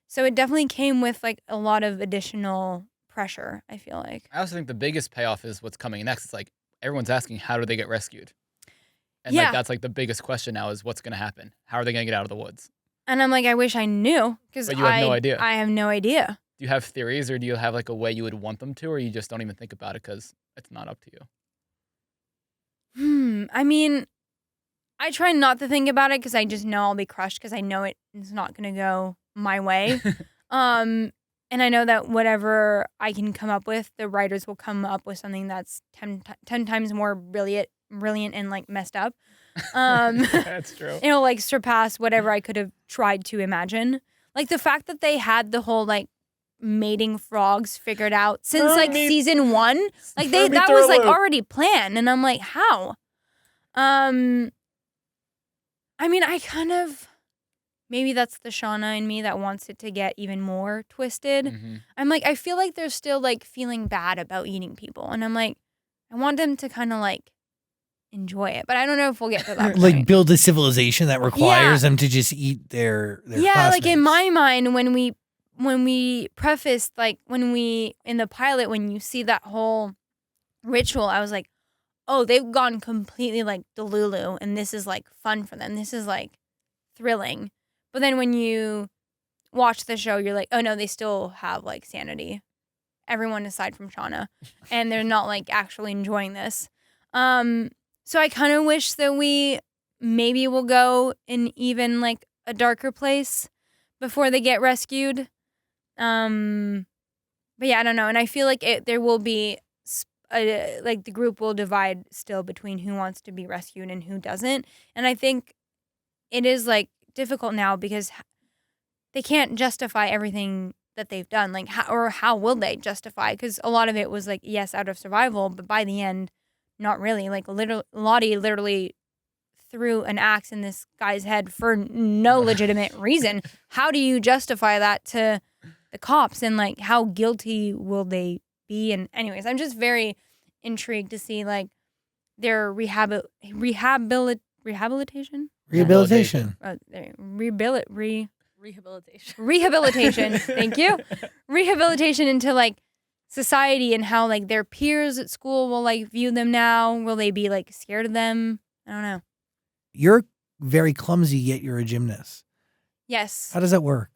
So it definitely came with like a lot of additional pressure, I feel like. I also think the biggest payoff is what's coming next. It's like everyone's asking, how do they get rescued? And like that's like the biggest question now is what's going to happen? How are they going to get out of the woods? And I'm like, I wish I knew because But you have no idea. I have no idea. Do you have theories, or do you have like a way you would want them to, or you just don't even think about it because it's not up to you? I mean, I try not to think about it because I just know I'll be crushed because I know it's not going to go my way. And I know that whatever I can come up with, the writers will come up with something that's 10 times more brilliant and like messed up. That's true. It'll like surpass whatever I could have tried to imagine. Like the fact that they had the whole like mating frogs figured out since like Hermie- season 1. Like Hermie that was like Thurloop. already planned, and I'm like, how? I mean, I kind of maybe that's the Shauna in me that wants it to get even more twisted. Mhm. I'm like, I feel like they're still like feeling bad about eating people, and I'm like, I want them to kind of like enjoy it, but I don't know if we'll get to that. Like point. build a civilization that requires them to just eat their Yeah, like in classmates. my mind, when we prefaced, like when we in the pilot, when you see that whole ritual, I was like, oh, they've gone completely like Delulu, and this is like fun for them. This is like thrilling. But then when you watch the show, you're like, oh no, they still have like sanity. Everyone aside from Shauna, and they're not like actually enjoying this. So I kind of wish that we maybe will go in even like a darker place before they get rescued. But yeah, I don't know, and I feel like there will be like the group will divide still between who wants to be rescued and who doesn't, and I think it is like difficult now because they can't justify everything that they've done. Like, how will they justify? Because a lot of it was like, yes, out of survival, but by the end, not really. Like, Lottie literally threw an axe in this guy's head for no legitimate reason. How do you justify that to the cops? And like, how guilty will they be? And anyways, I'm just very intrigued to see like their rehabilitation. Rehabilitation. Rehabilitation. Thank you. Rehabilitation into like society and how like their peers at school will like view them now. Will they be like scared of them? I don't know. You're very clumsy, yet you're a gymnast. Yes, How does that work?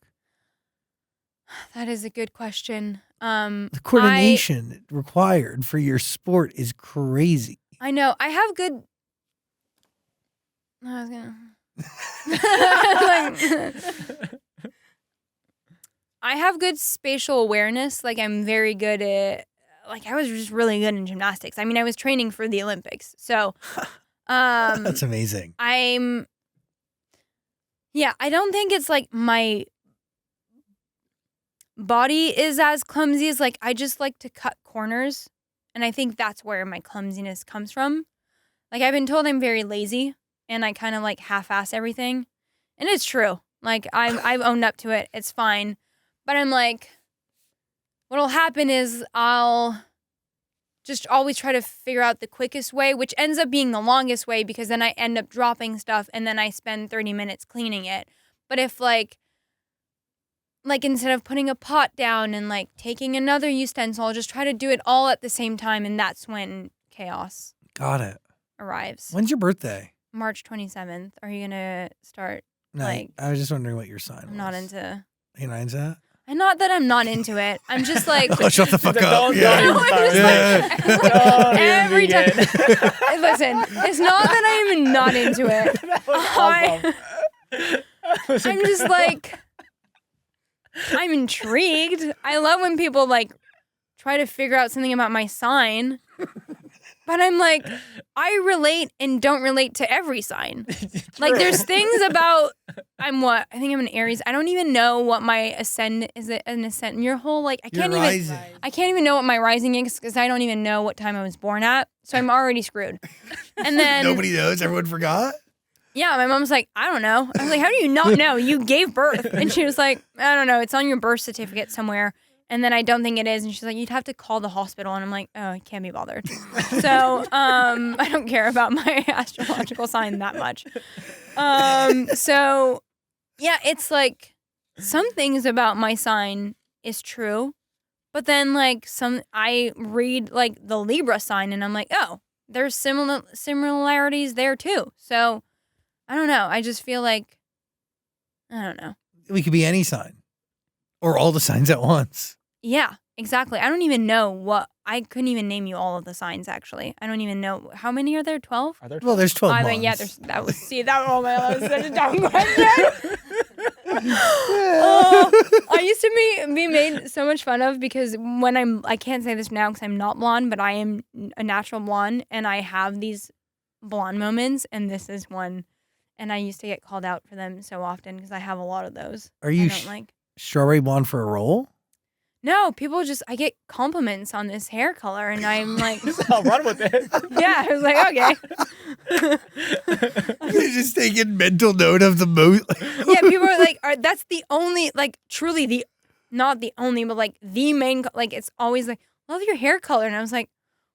that is a good question. The coordination required for your sport is crazy. I know. I have good. I was gonna. I have good spatial awareness. Like I'm very good at. Like I was just really good in gymnastics. I mean, I was training for the Olympics, so. That's amazing. Yeah, I don't think it's like my body is as clumsy as like I just like to cut corners, and I think that's where my clumsiness comes from. Like I've been told I'm very lazy and I kind of like half-ass everything, and it's true. Like I've owned up to it. It's fine, but I'm like, what'll happen is I'll just always try to figure out the quickest way, which ends up being the longest way because then I end up dropping stuff and then I spend 30 minutes cleaning it. But if like instead of putting a pot down and like taking another utensil, I'll just try to do it all at the same time, and that's when chaos Got it. arrives. When's your birthday? March 27th. Are you gonna start? No, Like, I was just wondering what your sign was. I'm not into. You're not into that? And not that I'm not into it. I'm just like. Oh, shut the fuck She's like, up. don't Yeah. even start. Yeah. Don't even Every time. begin. Listen, it's not that I'm not into it. That was awesome. That was I'm just like, I'm intrigued. I love when people like try to figure out something about my sign. But I'm like, I relate and don't relate to every sign. Like there's things about, I think I'm an Aries. I don't even know what my ascendant is. It an ascendant? Your whole like, I can't even know what my rising is because I don't even know what time I was born at. So I'm already screwed. And then Nobody knows. Everyone forgot. yeah, my mom's like, I don't know. I was like, how do you not know? You gave birth. And she was like, I don't know. It's on your birth certificate somewhere. And then I don't think it is. And she's like, you'd have to call the hospital. And I'm like, oh, I can't be bothered. So I don't care about my astrological sign that much. So yeah, it's like some things about my sign is true. But then like I read like the Libra sign and I'm like, oh, there's similarities there too. So I don't know. I just feel like, I don't know. We could be any sign or all the signs at once. Yeah, exactly. I don't even know I couldn't even name you all of the signs, actually. I don't even know. How many are there? 12? Are there Well, there's 12 I months. mean, yeah, that was such a dumb question. Oh, I used to be made so much fun of because when I can't say this now because I'm not blonde, but I am a natural blonde and I have these blonde moments, and this is one. And I used to get called out for them so often because I have a lot of those. Are you I don't like. strawberry blonde for a role? No, people just, I get compliments on this hair color, and I'm like, I'll run with it. yeah, I was like, okay. You're just taking mental note of the most. Yeah, people are like, that's the only, like, truly not the only, but like the main, like, it's always like, love your hair color. And I was like,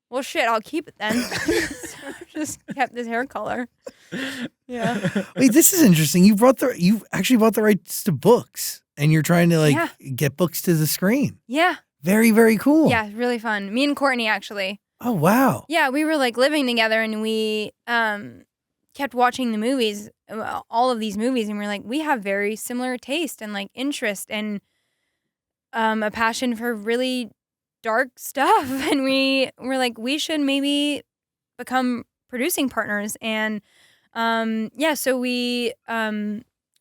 well, shit, I'll keep it then. So I just kept this hair color. Yeah. Wait, this is interesting. You actually bought the rights to books, and you're trying to get books to the screen. Yeah. Very, very cool. Yeah, really fun. Me and Courtney, actually. Oh, wow. Yeah, we were like living together, and we kept watching the movies, all of these movies, and we're like, we have very similar taste and like interest and a passion for really dark stuff. And we were like, we should maybe become producing partners. And so we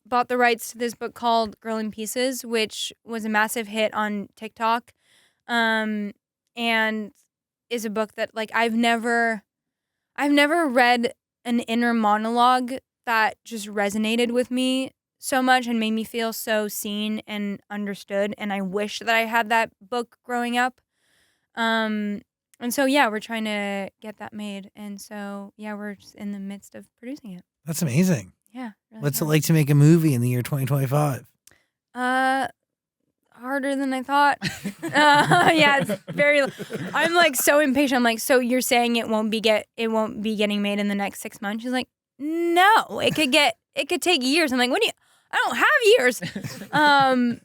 bought the rights to this book called Girl in Pieces, which was a massive hit on TikTok, and is a book that like I've never read an inner monologue that just resonated with me so much and made me feel so seen and understood. And I wish that I had that book growing up. And so, yeah, we're trying to get that made. And so, yeah, we're just in the midst of producing it. That's amazing. Yeah. Really What's it fun. like to make a movie in the year 2025? Harder than I thought. Yeah, it's very. I'm like so impatient. I'm like, so you're saying it won't be getting made in the next 6 months? She's like, no, it could take years. I'm like, what do you? I don't have years.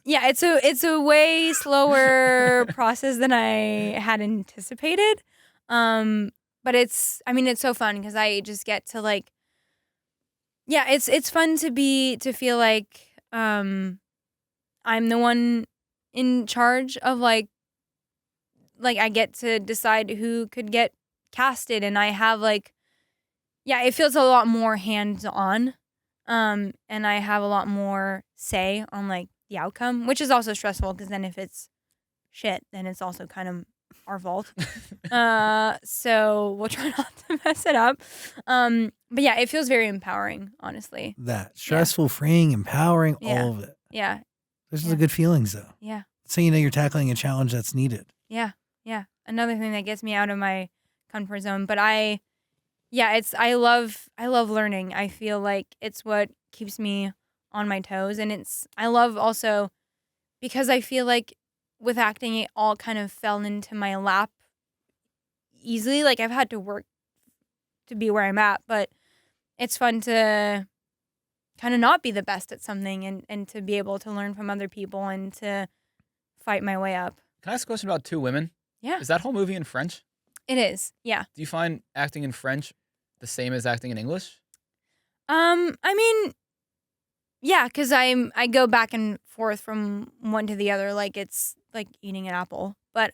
Yeah, it's a way slower process than I had anticipated. But it's so fun because I just get to like. Yeah, it's fun to feel like I'm the one in charge of like I get to decide who could get casted, and I have like, yeah, it feels a lot more hands-on, and I have a lot more say on like the outcome, which is also stressful because then if it's shit, then it's also kind of our fault. So we'll try not to mess it up. But yeah, it feels very empowering, honestly. That stressful, freeing, empowering, all of it. Yeah. Those are the good feelings, though. Yeah. So you know you're tackling a challenge that's needed. Yeah. Yeah. Another thing that gets me out of my comfort zone. But I love learning. I feel like it's what keeps me on my toes. And I love also because I feel like with acting, it all kind of fell into my lap easily. Like I've had to work to be where I'm at, but it's fun to kind of not be the best at something and to be able to learn from other people and to fight my way up. Can I ask a question about Two Women? Yeah. Is that whole movie in French? It is, yeah. Do you find acting in French the same as acting in English? I mean, yeah, because I go back and forth from one to the other like it's like eating an apple. But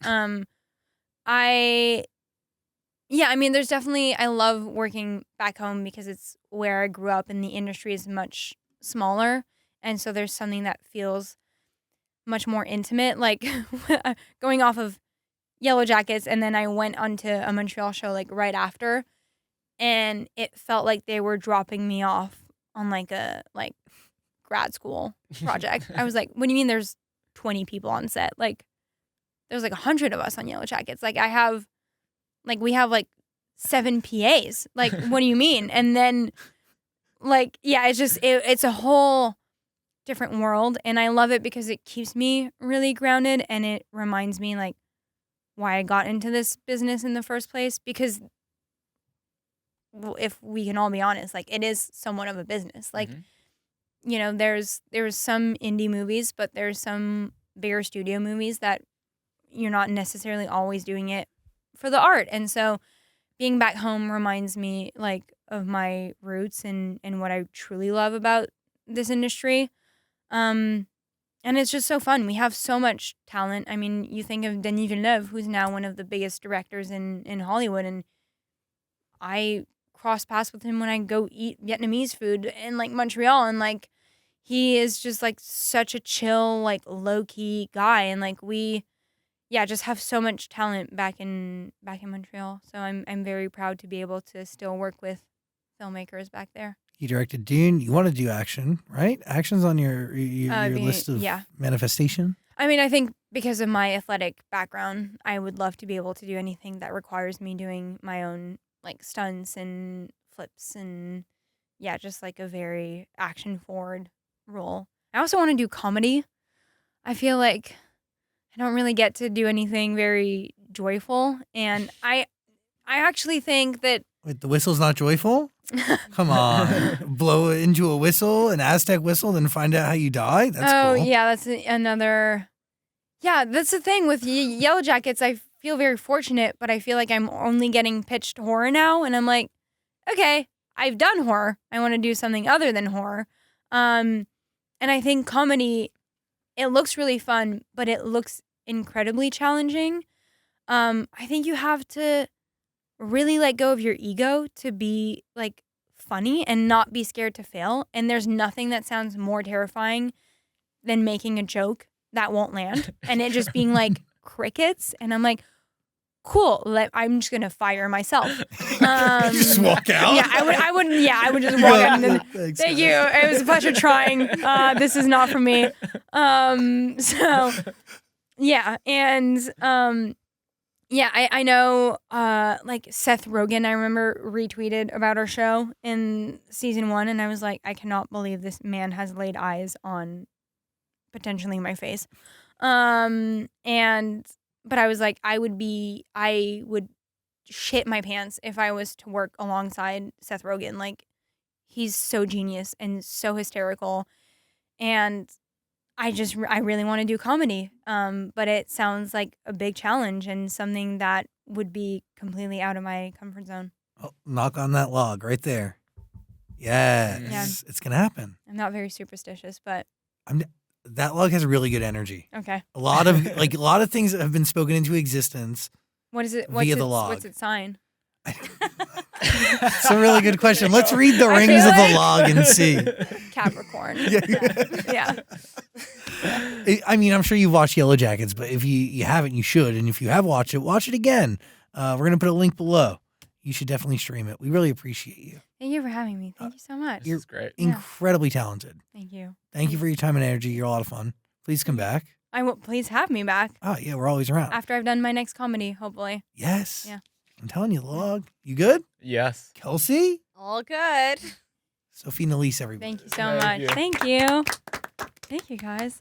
there's definitely, I love working back home because it's where I grew up and the industry is much smaller. And so there's something that feels much more intimate, like going off of Yellowjackets. And then I went onto a Montreal show like right after. And it felt like they were dropping me off on like a grad school project. I was like, what do you mean there's 20 people on set? Like there's like 100 of us on Yellowjackets. Like we have like 7 PAs. Like, what do you mean? And then like, yeah, it's just, it's a whole different world. And I love it because it keeps me really grounded and it reminds me like why I got into this business in the first place. Because if we can all be honest, like it is somewhat of a business. Like, you know, there's some indie movies, but there's some bigger studio movies that you're not necessarily always doing it for the art. And so being back home reminds me like of my roots and what I truly love about this industry. And it's just so fun. We have so much talent. I mean, you think of Denis Villeneuve, who's now one of the biggest directors in Hollywood, and I cross paths with him when I go eat Vietnamese food in like Montreal, and like he is just like such a chill, like low key guy, and like we just have so much talent back in Montreal. So I'm very proud to be able to still work with filmmakers back there. You directed Dune. You want to do action, right? Action's on your list of manifestation. I mean, I think because of my athletic background, I would love to be able to do anything that requires me doing my own like stunts and flips and yeah, just like a very action forward role. I also want to do comedy. I feel like I don't really get to do anything very joyful, and I actually think that Wait, the whistle's not joyful? Come on. Blow into a whistle, an Aztec whistle, then find out how you die? That's cool. yeah, that's another. Yeah, that's the thing with Yellowjackets. I feel very fortunate, but I feel like I'm only getting pitched horror now, and I'm like, okay, I've done horror. I want to do something other than horror. And I think comedy, it looks really fun, but it looks incredibly challenging. I think you have to really let go of your ego to be like funny and not be scared to fail. And there's nothing that sounds more terrifying than making a joke that won't land and it just being like crickets. And I'm like, cool. I'm just gonna fire myself. Just walk out. Yeah, I would. Yeah, I would just walk out. And then, Thanks, thank guys. you. It was a pleasure trying. This is not for me. So yeah, and yeah, I know. Like Seth Rogen, I remember retweeted about our show in season 1, and I was like, I cannot believe this man has laid eyes on potentially my face. But I was like, I would shit my pants if I was to work alongside Seth Rogen. Like, he's so genius and so hysterical. And I really want to do comedy. But it sounds like a big challenge and something that would be completely out of my comfort zone. Oh, knock on that log right there. Yes. Yeah. It's going to happen. I'm not very superstitious, but That log has really good energy. okay. A lot of things that have been spoken into existence. What is it? Via the log. What's its sign? It's a really good question. Let's read the I rings feel of the like- log and see. Capricorn. Yeah. Yeah. I mean, I'm sure you've watched Yellowjackets, but if you haven't, you should. And if you have watched it again. We're going to put a link below. You should definitely stream it. We really appreciate you. Thank you for having me. Thank you so much. This is great. Yeah. Incredibly talented. Thank you. Thank you for your time and energy. You're a lot of fun. Please come back. I will. Please have me back Oh, yeah, we're always around. after I've done my next comedy, hopefully. Yes. Yeah. I'm telling you, the log. You good? Yes. Kelsey? All good. Sophie Nélisse, everybody. Thank you so much. you. Thank you. Thank you, guys.